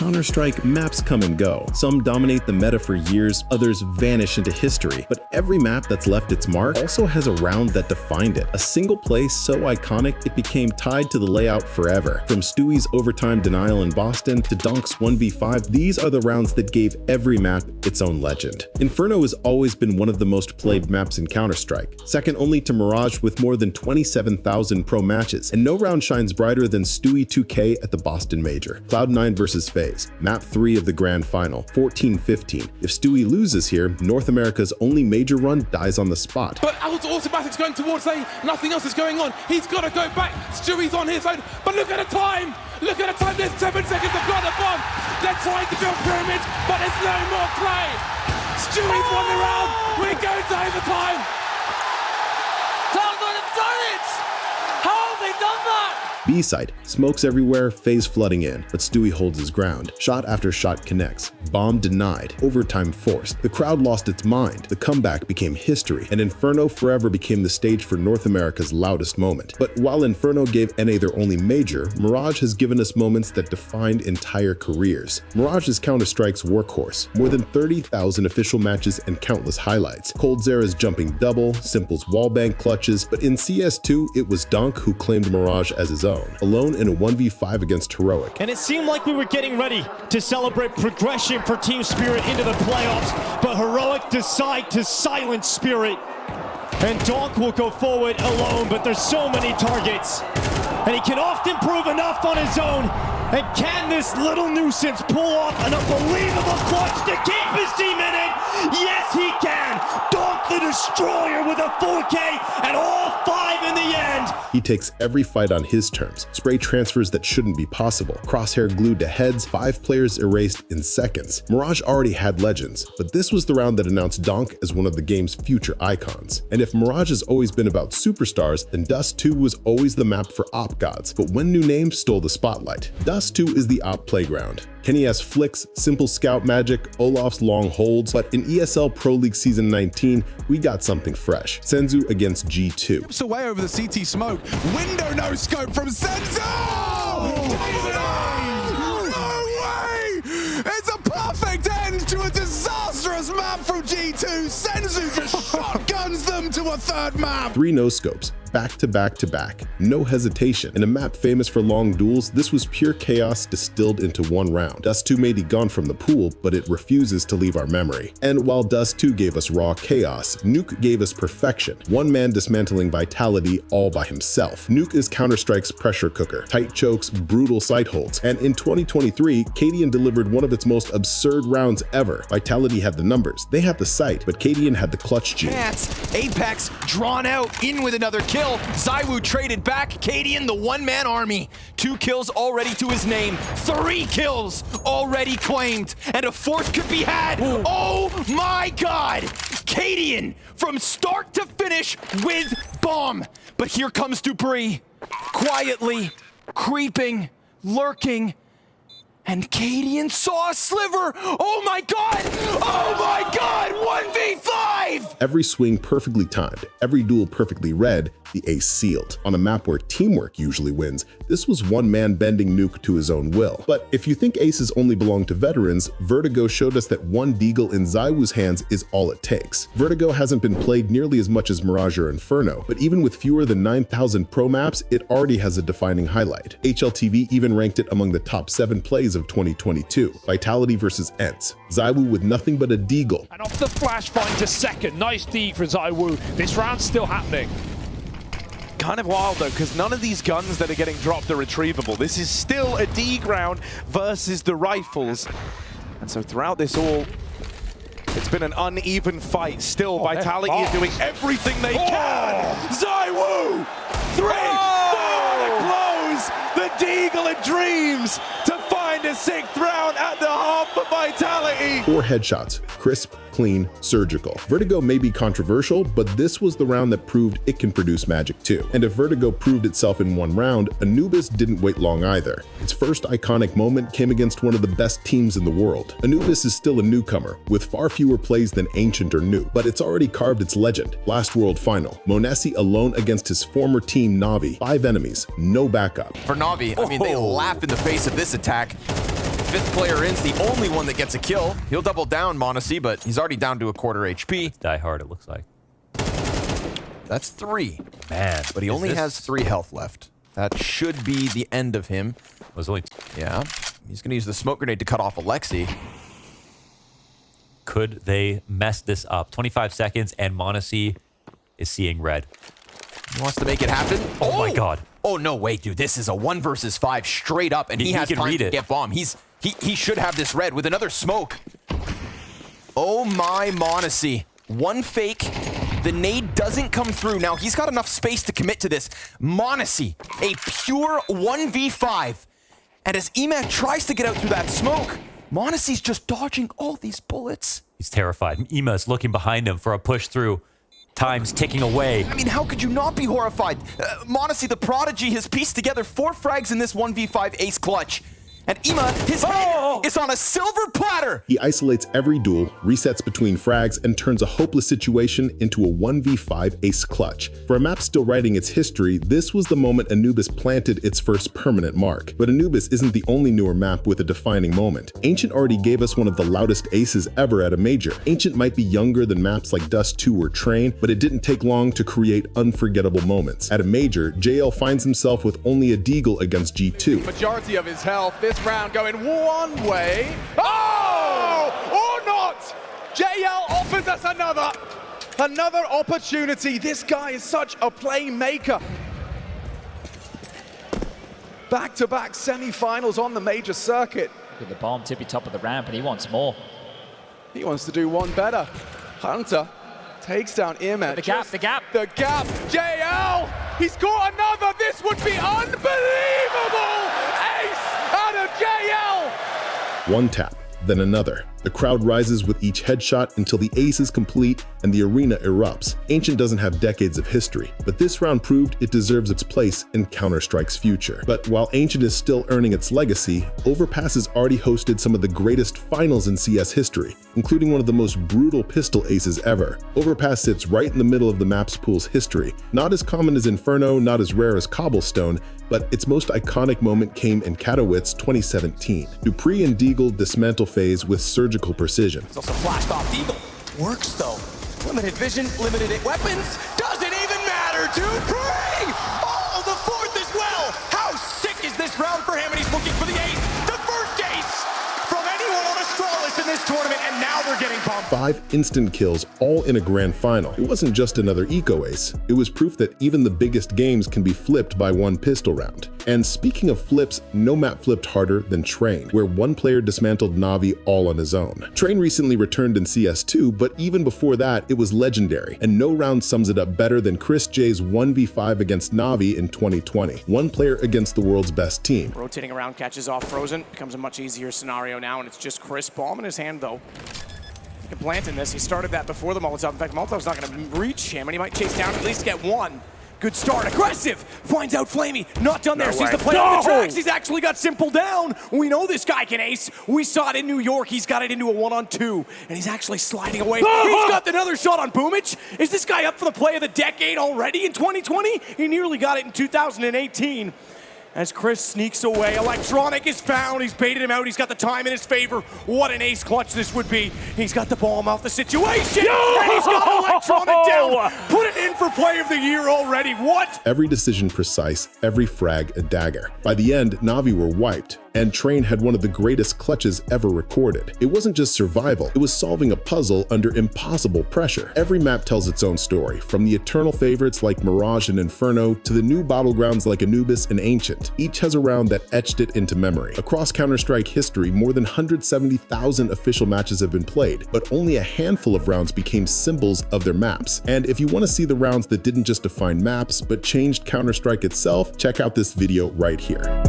Counter-Strike, maps come and go. Some dominate the meta for years, others vanish into history. But every map that's left its mark also has a round that defined it. A single play so iconic it became tied to the layout forever. From Stewie's overtime denial in Boston to Donk's 1v5, these are the rounds that gave every map its own legend. Inferno has always been one of the most played maps in Counter-Strike, second only to Mirage with more than 27,000 pro matches, and no round shines brighter than Stewie 2K at the Boston Major. Cloud9 versus FaZe, map 3 of the grand final, 14-15. If Stewie loses here, North America's only major run dies on the spot. But Automatic's going towards A, nothing else is going on. He's got to go back, Stewie's on his own, but look at the time! Look at the time, there's 7 seconds, they've got the bomb! They're trying to build pyramids, but there's no more play! Stewie's won the round, we're going to overtime! Cloud9 have done it! How have they done that? B-side, smokes everywhere, FaZe flooding in, but Stewie holds his ground. Shot after shot connects, bomb denied, overtime forced. The crowd lost its mind, the comeback became history, and Inferno forever became the stage for North America's loudest moment. But while Inferno gave NA their only major, Mirage has given us moments that defined entire careers. Mirage is Counter-Strike's workhorse, more than 30,000 official matches and countless highlights. Coldzera's jumping double, Simple's wallbang clutches, but in CS2, it was Donk who claimed Mirage as his own, alone in a 1v5 against Heroic. And it seemed like we were getting ready to celebrate progression for Team Spirit into the playoffs, but Heroic decide to silence Spirit. And Donk will go forward alone, but there's so many targets. And he can often prove enough on his own. And can this little nuisance pull off an unbelievable clutch to keep his team in it? Yes, he can! Donk the Destroyer with a 4K and all 5 in the end! He takes every fight on his terms, spray transfers that shouldn't be possible, crosshair glued to heads, 5 players erased in seconds. Mirage already had legends, but this was the round that announced Donk as one of the game's future icons. And if Mirage has always been about superstars, then Dust 2 was always the map for op gods, but when new names stole the spotlight. Dust 2 is the op playground. Kenny has flicks, simple scout magic, Olaf's long holds, but in ESL Pro League Season 19, we got something fresh. Senzu against G2. It's away over the CT smoke. Window no scope from Senzu! No way! It's a perfect end to a disastrous map from G2. Senzu just shotguns them to a third map. 3 no-scopes. Back to back to back, no hesitation. In a map famous for long duels, this was pure chaos distilled into one round. Dust 2 may be gone from the pool, but it refuses to leave our memory. And while Dust 2 gave us raw chaos, Nuke gave us perfection. One man dismantling Vitality all by himself. Nuke is Counter-Strike's pressure cooker, tight chokes, brutal sight holds. And in 2023, Cadian delivered one of its most absurd rounds ever. Vitality had the numbers, they had the sight, but Cadian had the clutch gene. Apex drawn out, in with another kill. ZywOo traded back, Cadian the one-man army. 2 kills already to his name, 3 kills already claimed, and a 4th could be had. Ooh. Oh my God! Cadian from start to finish with bomb. But here comes Dupree, quietly, creeping, lurking, and Cadian saw a sliver. Oh my God! Oh my God! 1v5! Every swing perfectly timed, every duel perfectly read, the ace sealed. On a map where teamwork usually wins, this was one man bending Nuke to his own will. But if you think aces only belong to veterans, Vertigo showed us that one deagle in ZywOo's hands is all it takes. Vertigo hasn't been played nearly as much as Mirage or Inferno, but even with fewer than 9,000 pro maps, it already has a defining highlight. HLTV even ranked it among the top 7 plays of 2022. Vitality versus Ents. ZywOo with nothing but a deagle. And off the flash find to second, nice D for ZywOo. This round's still happening. Kind of wild though, because none of these guns that are getting dropped are retrievable. This is still a D ground versus the rifles. And so throughout this all, it's been an uneven fight. Still, Vitality is doing everything they can. ZywOo! 3, 4 to close! The Deagle of dreams to find a 6th round at the half for Vitality! 4 headshots, crisp, clean, surgical. Vertigo may be controversial, but this was the round that proved it can produce magic too. And if Vertigo proved itself in one round, Anubis didn't wait long either. Its first iconic moment came against one of the best teams in the world. Anubis is still a newcomer, with far fewer plays than Ancient or Nuke, but it's already carved its legend. Last World Final, Monesi alone against his former team Navi. 5 enemies, no backup. For Navi, I mean, they laugh in the face of this attack. fifth player in's the only one that gets a kill. He'll double down m0NESY, but he's already down to a quarter HP. Die hard, it looks like. That's 3. Man. But he only has 3 health left. That should be the end of him. Was only Yeah. He's going to use the smoke grenade to cut off Alexi. Could they mess this up? 25 seconds, and m0NESY is seeing red. He wants to make it happen. Oh my god. Oh, no, wait, dude. This is a 1 versus 5 straight up, and he has can time read to it. get bomb. He should have this red with another smoke. Oh my m0NESY. One fake. The nade doesn't come through. Now, he's got enough space to commit to this. m0NESY, a pure 1v5. And as Emac tries to get out through that smoke, m0NESY's just dodging all these bullets. He's terrified. Ema's looking behind him for a push through. Time's ticking away. I mean, how could you not be horrified? m0NESY, the prodigy, has pieced together 4 frags in this 1v5 ace clutch. And Ema, his head is on a silver platter. He isolates every duel, resets between frags, and turns a hopeless situation into a 1v5 ace clutch. For a map still writing its history, this was the moment Anubis planted its first permanent mark. But Anubis isn't the only newer map with a defining moment. Ancient already gave us one of the loudest aces ever at a major. Ancient might be younger than maps like Dust 2 or Train, but it didn't take long to create unforgettable moments. At a major, JL finds himself with only a deagle against G2. Majority of his health. This round going one way. Oh! Or not! JL offers us another opportunity. This guy is such a playmaker. Back-to-back semi-finals on the major circuit. Look at the bomb, tippy top of the ramp, and he wants more. He wants to do one better. Hunter takes down Earman. The gap, the gap. The gap. JL! He's got another. This would be unbelievable! Ace out of JL! One tap, then another. The crowd rises with each headshot until the ace is complete and the arena erupts. Ancient doesn't have decades of history, but this round proved it deserves its place in Counter-Strike's future. But while Ancient is still earning its legacy, Overpass has already hosted some of the greatest finals in CS history, including one of the most brutal pistol aces ever. Overpass sits right in the middle of the map's pool's history. Not as common as Inferno, not as rare as Cobblestone, but its most iconic moment came in Katowice 2017. Dupree and Deagle dismantle FaZe with surgical precision. It's also flashed off. Deagle works though. Limited vision, limited weapons. Doesn't even matter. Dupree! Oh, the 4th as well. How sick is this round for him? And he's looking for the ace. The first ace from anyone on Astralis in this tournament, and now they're getting bumped. 5 instant kills, all in a grand final. It wasn't just another eco ace. It was proof that even the biggest games can be flipped by one pistol round. And speaking of flips, no map flipped harder than Train, where one player dismantled Na'Vi all on his own. Train recently returned in CS2, but even before that, it was legendary, and no round sums it up better than Chris J's 1v5 against Na'Vi in 2020. One player against the world's best team. Rotating around, catches off Frozen, becomes a much easier scenario now, and it's just Chris. Bomb in his hand, though. He can plant in this. He started that before the Molotov. In fact, Molotov's not going to reach him, and he might chase down, at least get one. Good start, aggressive, finds out Flamey, not done there, sees the play on the tracks, he's actually got Simple down. We know this guy can ace, we saw it in New York, he's got it into a 1-on-2, and he's actually sliding away. He's got another shot on Boomich. Is this guy up for the play of the decade already in 2020? He nearly got it in 2018. As Chris sneaks away, Electronic is found, he's baited him out, he's got the time in his favor. What an ace clutch this would be. He's got the bomb off the situation, and he's got Electronic down. Put it in for play of the year already, what? Every decision precise, every frag a dagger. By the end, Na'Vi were wiped, and Train had one of the greatest clutches ever recorded. It wasn't just survival, it was solving a puzzle under impossible pressure. Every map tells its own story, from the eternal favorites like Mirage and Inferno to the new battlegrounds like Anubis and Ancient. Each has a round that etched it into memory. Across Counter-Strike history, more than 170,000 official matches have been played, but only a handful of rounds became symbols of their maps. And if you want to see the rounds that didn't just define maps, but changed Counter-Strike itself, check out this video right here.